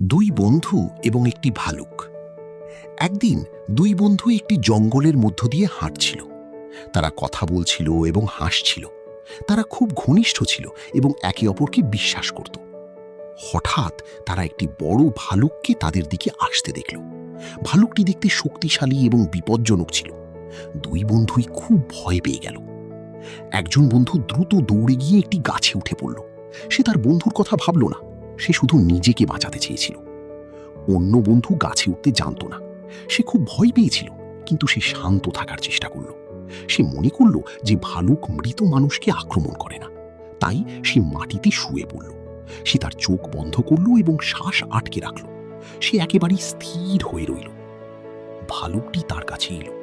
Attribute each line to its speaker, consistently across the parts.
Speaker 1: দুই বন্ধু এবং একটি ভালুক। একদিন দুই বন্ধু একটি জঙ্গলের মধ্য দিয়ে হাঁটছিল। তারা কথা বলছিল এবং হাসছিল। তারা খুব ঘনিষ্ঠ ছিল এবং একে অপরকে বিশ্বাস করত। হঠাৎ তারা একটি বড় ভালুককে তাদের দিকে আসতে দেখল। ভালুকটি দেখতে শক্তিশালী এবং বিপজ্জনক ছিল। দুই বন্ধুই খুব ভয় পেয়ে গেল। একজন বন্ধু দ্রুত দৌড়ে গিয়ে একটি গাছে উঠে পড়ল। সে তার বন্ধুর কথা ভাবল না, সে শুধু নিজেকে বাঁচাতে চেয়েছিল। অন্য বন্ধু গাছে উঠতে জানত না। সে খুব ভয় পেয়েছিল, কিন্তু সে শান্ত থাকার চেষ্টা করল। সে মনে করল যে ভালুক মৃত মানুষকে আক্রমণ করে না, তাই সে মাটিতে শুয়ে পড়ল। সে তার চোখ বন্ধ করল এবং শ্বাস আটকে রাখল। সে একেবারেই স্থির হয়ে রইল। ভালুকটি তার কাছে এলো।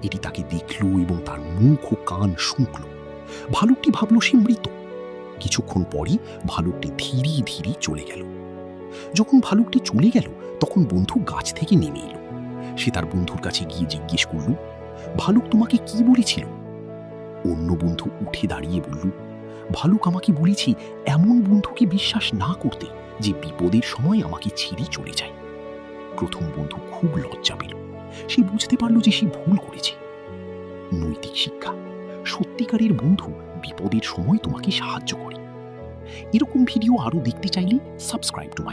Speaker 1: এটি তাকে দেখল এবং তার মুখ ও কান শুঁকল। ভালুকটি ভাবল সে মৃত। কিছুক্ষণ পরই ভালুকটি ধীরে ধীরে চলে গেল। যখন ভালুকটি চলে গেল, তখন বন্ধু গাছ থেকে নেমে এলো। সে তার বন্ধুর কাছে গিয়ে জিজ্ঞেস করল, ভালুক তোমাকে কি বলেছিল? অন্য বন্ধু উঠে দাঁড়িয়ে বলল, ভালুক আমাকে বলেছি এমন বন্ধুকে বিশ্বাস না করতে যে বিপদের সময় আমাকে ছেড়ে চলে যায়। প্রথম বন্ধু খুব লজ্জা পেল। সে বুঝতে পারল যে সে ভুল করেছে। নৈতিক শিক্ষা: সত্যিকারের বন্ধু বিপদের সময় তোমাকে সাহায্য করে। এরকম ভিডিও আরো দেখতে চাইলে সাবস্ক্রাইব টু মাই